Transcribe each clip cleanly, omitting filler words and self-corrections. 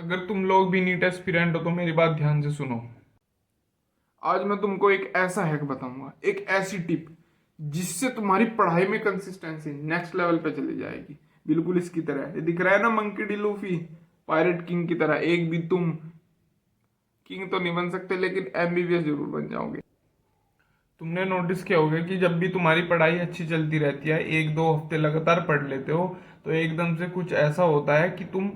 अगर तुम लोग भी नीट एस्पिरेंट हो तो मेरी बात ध्यान से सुनो। आज मैं तुमको एक ऐसा हैक बताऊंगा, एक ऐसी टिप जिससे तुम्हारी पढ़ाई में कंसिस्टेंसी नेक्स्ट लेवल पे चली जाएगी। बिल्कुल इसकी तरह, ये दिख रहा है ना monkey D Luffy, pirate king की तरह। एक भी तुम किंग तो नहीं बन सकते, लेकिन एमबीबीएस जरूर बन जाओगे। तुमने नोटिस किया होगा कि जब भी तुम्हारी पढ़ाई अच्छी चलती रहती है, एक दो हफ्ते लगातार पढ़ लेते हो, तो एकदम से कुछ ऐसा होता है कि तुम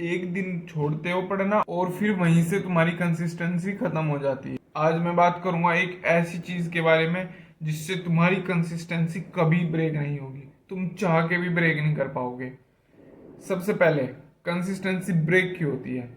एक दिन छोड़ते हो पढ़ना और फिर वहीं से तुम्हारी कंसिस्टेंसी खत्म हो जाती है। आज मैं बात करूंगा एक ऐसी चीज के बारे में जिससे तुम्हारी कंसिस्टेंसी कभी ब्रेक नहीं होगी, तुम चाह के भी ब्रेक नहीं कर पाओगे। सबसे पहले, कंसिस्टेंसी ब्रेक क्यों होती है?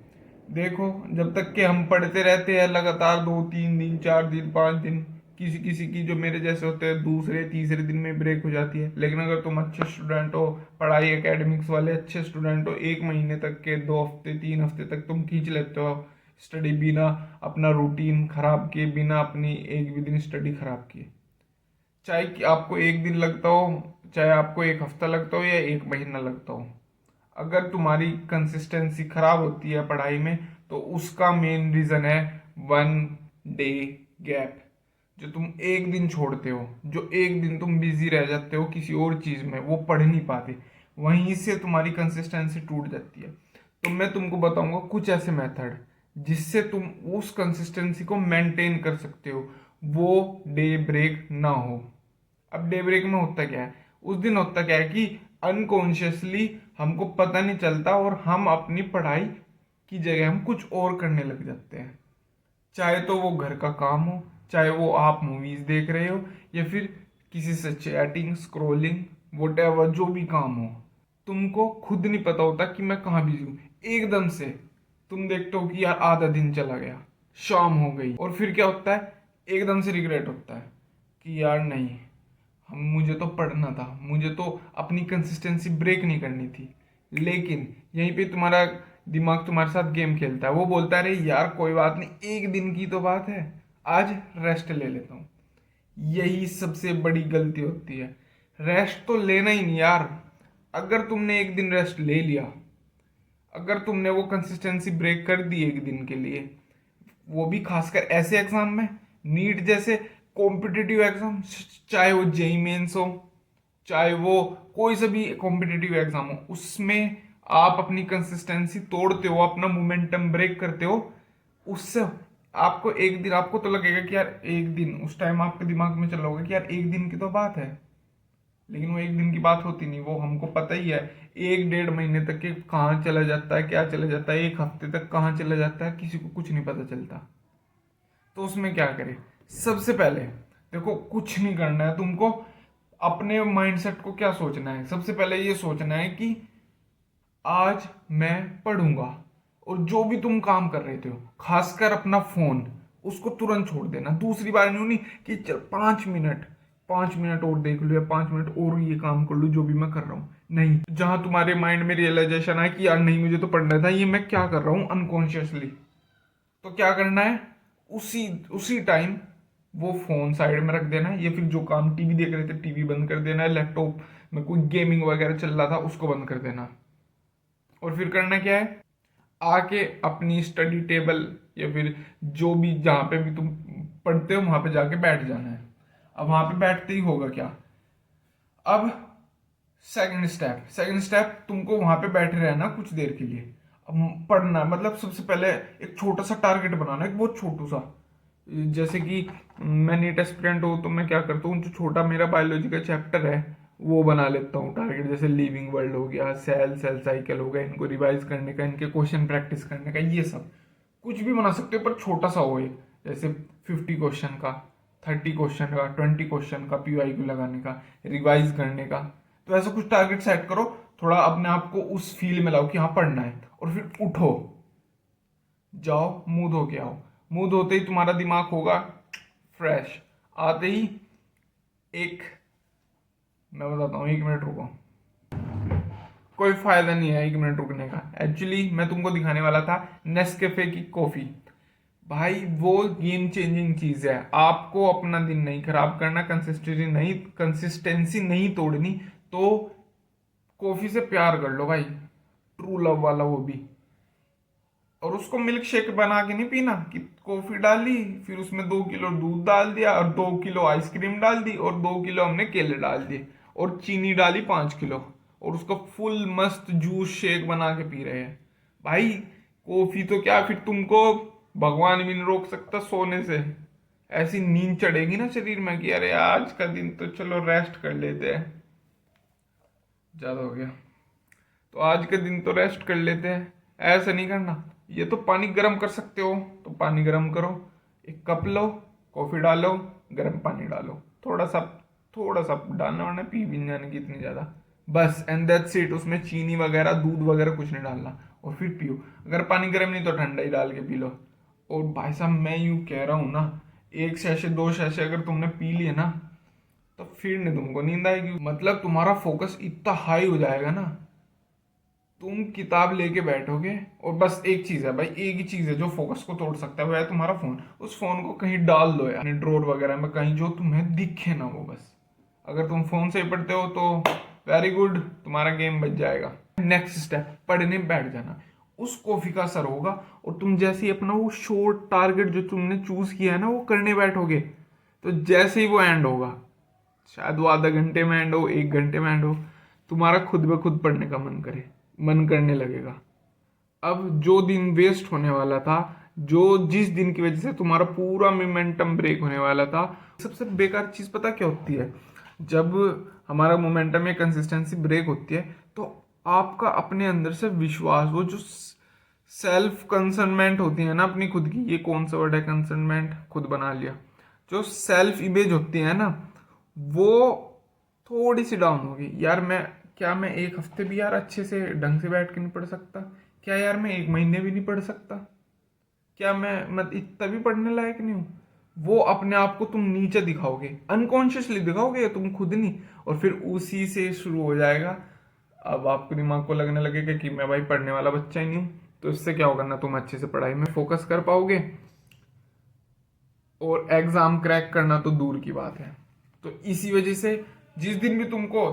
देखो, जब तक कि हम पढ़ते रहते हैं लगातार 2 3 दिन 4 दिन 5 दिन, किसी किसी की जो मेरे जैसे होते हैं दूसरे तीसरे दिन में ब्रेक हो जाती है। लेकिन अगर तुम अच्छे स्टूडेंट हो, पढ़ाई एकेडमिक्स वाले अच्छे स्टूडेंट हो, 1 महीने तक के 2 हफ्ते 3 हफ्ते तक तुम खींच लेते हो स्टडी, बिना अपना रूटीन खराब किए, बिना अपनी एक भी दिन स्टडी खराब किए। चाहे कि आपको एक दिन लगता हो, चाहे आपको एक हफ्ता लगता हो या 1 महीना लगता हो, अगर तुम्हारी कंसिस्टेंसी खराब होती है पढ़ाई में तो उसका मेन रीजन है 1 डे गैप। जो तुम एक दिन छोड़ते हो, जो एक दिन तुम बिजी रह जाते हो किसी और चीज में, वो पढ़ नहीं पाते, वहीं से तुम्हारी कंसिस्टेंसी टूट जाती है। तो मैं तुमको बताऊंगा कुछ ऐसे मेथड जिससे तुम उस कंसिस्टेंसी को मेंटेन कर सकते हो, वो डे ब्रेक ना हो। अब डे ब्रेक में होता क्या है? उस दिन होता क्या है कि अनकॉन्शियसली हमको पता नहीं चलता और हम अपनी पढ़ाई की जगह हम कुछ और करने लग जाते हैं। चाहे तो वो घर का काम हो, चाहे वो आप मूवीज देख रहे हो, या फिर किसी से चैटिंग स्क्रोलिंग वोटेवर, जो भी काम हो, तुमको खुद नहीं पता होता कि मैं कहाँ बिजी हूँ। एकदम से तुम देखते हो कि यार आधा दिन चला गया, शाम हो गई, और फिर क्या होता है? एकदम से रिग्रेट होता है कि यार नहीं, हम मुझे तो पढ़ना था, मुझे तो अपनी कंसिस्टेंसी ब्रेक नहीं करनी थी। लेकिन यहीं पे तुम्हारा दिमाग तुम्हारे साथ गेम खेलता है, वो बोलता है अरे यार कोई बात नहीं, एक दिन की तो बात है, आज रेस्ट ले लेता हूँ। यही सबसे बड़ी गलती होती है। रेस्ट तो लेना ही नहीं यार। अगर तुमने एक दिन रेस्ट ले लिया, अगर तुमने वो कंसिस्टेंसी ब्रेक कर दी एक दिन के लिए, वो भी खासकर ऐसे एग्जाम में, नीट जैसे कॉम्पिटिटिव एग्जाम, चाहे वो जेई मेंस हो, चाहे वो कोई सा भी कॉम्पिटिटिव एग्जाम हो, उसमें आप अपनी कंसिस्टेंसी तोड़ते हो, अपना मोमेंटम ब्रेक करते हो, उससे आपको एक दिन, आपको तो लगेगा कि यार एक दिन, उस टाइम आपके दिमाग में चल रहा होगा कि यार एक दिन की तो बात है। लेकिन वो एक दिन की बात होती नहीं, वो हमको पता ही है 1 1.5 महीने तक के कहाँ चला जाता है, क्या चला जाता है, एक हफ्ते तक कहाँ चला जाता है, किसी को कुछ नहीं पता चलता। तो उसमें क्या करें? सबसे पहले देखो, कुछ नहीं करना है तुमको। अपने माइंडसेट को क्या सोचना है? सबसे पहले ये सोचना है कि आज मैं पढ़ूंगा। और जो भी तुम काम कर रहे थे हो, खासकर अपना फोन, उसको तुरंत छोड़ देना। दूसरी बार नहीं कि चल 5 मिनट, 5 मिनट और देख लो, या 5 मिनट और ये काम कर लो जो भी मैं कर रहा हूँ। नहीं, जहां तुम्हारे माइंड में रियलाइजेशन है कि यार नहीं, मुझे तो पढ़ना था, ये मैं क्या कर रहा हूँ अनकॉन्शियसली, तो क्या करना है? उसी उसी टाइम वो फोन साइड में रख देना है, या फिर जो काम टीवी देख रहे थे टीवी बंद कर देना है, लैपटॉप में कोई गेमिंग वगैरह चल रहा था उसको बंद कर देना। और फिर करना क्या है? आके अपनी स्टडी टेबल या फिर जो भी जहाँ पे भी तुम पढ़ते हो वहां पे जाके बैठ जाना है। अब वहां पे बैठते ही होगा क्या? अब सेकंड स्टेप तुमको वहां पे बैठे रहना कुछ देर के लिए। अब पढ़ना मतलब सबसे पहले एक छोटा सा टारगेट बनाना, एक बहुत छोटू सा। जैसे कि मैं नीट एस्पिरेंट हूँ तो मैं क्या करता हूँ, जो छोटा मेरा बायोलॉजी का चैप्टर है वो बना लेता हूँ टारगेट। जैसे लिविंग वर्ल्ड हो गया, सेल सेल साइकिल हो गया, इनको रिवाइज करने का, इनके क्वेश्चन प्रैक्टिस करने का, ये सब कुछ भी बना सकते हो पर छोटा सा हो ये। जैसे 50 क्वेश्चन का, 30 क्वेश्चन का, 20 क्वेश्चन का PYQ लगाने का, रिवाइज करने का। तो ऐसा कुछ टारगेट सेट करो, थोड़ा अपने आप को उस फील्ड में लाओ कि हाँ पढ़ना है, और फिर उठो, जाओ मुंह धो के आओ। मुंह धोते ही तुम्हारा दिमाग होगा फ्रेश। आते ही एक, मैं बताता हूँ, 1 मिनट रुको, कोई फायदा नहीं है 1 मिनट रुकने का। एक्चुअली मैं तुमको दिखाने वाला था नेस्कैफे की कॉफी। भाई वो गेम चेंजिंग चीज है। आपको अपना दिन नहीं खराब करना, कंसिस्टेंसी नहीं तोड़नी, तो कॉफी से प्यार कर लो भाई, ट्रू लव वाला वो भी। और उसको मिल्क शेक बना के नहीं पीना कि कॉफी डाली, फिर उसमें 2 किलो दूध डाल दिया और 2 किलो आइसक्रीम डाल दी और 2 किलो हमने केले डाल दिए और चीनी डाली 5 किलो और उसका फुल मस्त जूस शेक बना के पी रहे हैं। भाई कॉफी तो क्या, फिर तुमको भगवान भी नहीं रोक सकता सोने से। ऐसी नींद चढ़ेगी ना शरीर में कि अरे आज का दिन तो चलो रेस्ट कर लेते हैं। ज्यादा हो गया तो आज के दिन तो रेस्ट कर लेते हैं, ऐसा नहीं करना। ये तो पानी गर्म कर सकते हो तो पानी गर्म करो, एक कप लो, कॉफी डालो, गर्म पानी डालो, थोड़ा सा डालना, वरना पी भी नहीं जाने की इतनी ज्यादा, बस एंड दैट्स इट। उसमें चीनी वगैरह दूध वगैरह कुछ नहीं डालना और फिर पियो। अगर पानी गर्म नहीं तो ठंडा ही डाल के पी लो। और भाई साहब मैं यूं कह रहा हूँ ना, 1 सैशे 2 सैशे अगर तुमने पी लिए ना तो फिर नहीं तुमको नींद आएगी। मतलब तुम्हारा फोकस इतना हाई हो जाएगा ना, तुम किताब लेके बैठोगे और बस एक चीज है भाई, एक ही चीज है जो फोकस को तोड़ सकता है, वो है तुम्हारा फोन। उस फोन को कहीं डाल दो यार, ड्रॉर वगैरह में कहीं, जो तुम्हें दिखे ना वो बस। अगर तुम फोन से ही पढ़ते हो तो वेरी गुड, तुम्हारा गेम बच जाएगा। नेक्स्ट स्टेप, पढ़ने बैठ जाना। उस कॉफी का असर होगा और तुम जैसे ही अपना वो शॉर्ट टारगेट जो तुमने चूज किया है ना वो करने बैठोगे, तो जैसे ही वो एंड होगा, शायद वो आधा घंटे में एंड हो, 1 घंटे में एंड हो, तुम्हारा खुद ब खुद पढ़ने का मन करने लगेगा। अब जो दिन वेस्ट होने वाला था, जिस दिन की वजह से तुम्हारा पूरा मोमेंटम ब्रेक होने वाला था, सबसे बेकार चीज पता क्या होती है? जब हमारा मोमेंटम या कंसिस्टेंसी ब्रेक होती है तो आपका अपने अंदर से विश्वास, वो जो सेल्फ कंसर्नमेंट होती है ना अपनी खुद की, ये कौन सा वर्ड है, कंसर्नमेंट खुद बना लिया, जो सेल्फ इमेज होती है ना, वो थोड़ी सी डाउन होगी। यार मैं 1 हफ्ते भी यार अच्छे से ढंग से बैठ के नहीं पढ़ सकता? क्या यार मैं 1 महीने भी नहीं पढ़ सकता? क्या मैं इतना भी पढ़ने लायक नहीं हूँ? वो अपने आप को तुम नीचे दिखाओगे, अनकॉन्शियसली दिखाओगे, तुम खुद नहीं। और फिर उसी से शुरू हो जाएगा। अब आपको दिमाग को लगने लगेगा कि मैं भाई पढ़ने वाला बच्चा ही नहीं हूँ। तो इससे क्या होगा ना, तुम अच्छे से पढ़ाई में फोकस कर पाओगे और एग्जाम क्रैक करना तो दूर की बात है। तो इसी वजह से जिस दिन भी तुमको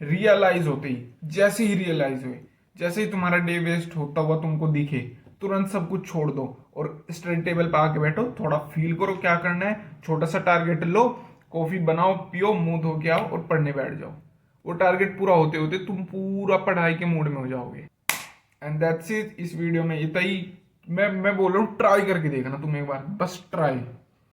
रियलाइज होते ही, जैसे ही रियलाइज हुए, जैसे ही तुम्हारा डे वेस्ट होता हुआ तुमको दिखे, तुरंत सब कुछ छोड़ दो और स्टडी टेबल पे आके बैठो, थोड़ा फील करो क्या करना है, छोटा सा टारगेट लो, कॉफी बनाओ, पियो, मुंह धो के आओ और पढ़ने बैठ जाओ। वो टारगेट पूरा होते होते तुम पूरा पढ़ाई के मूड में हो जाओगे। And that's it. इस वीडियो में इतना ही। मैं बोल रहा हूँ ट्राई करके देखना तुम एक बार, बस ट्राई।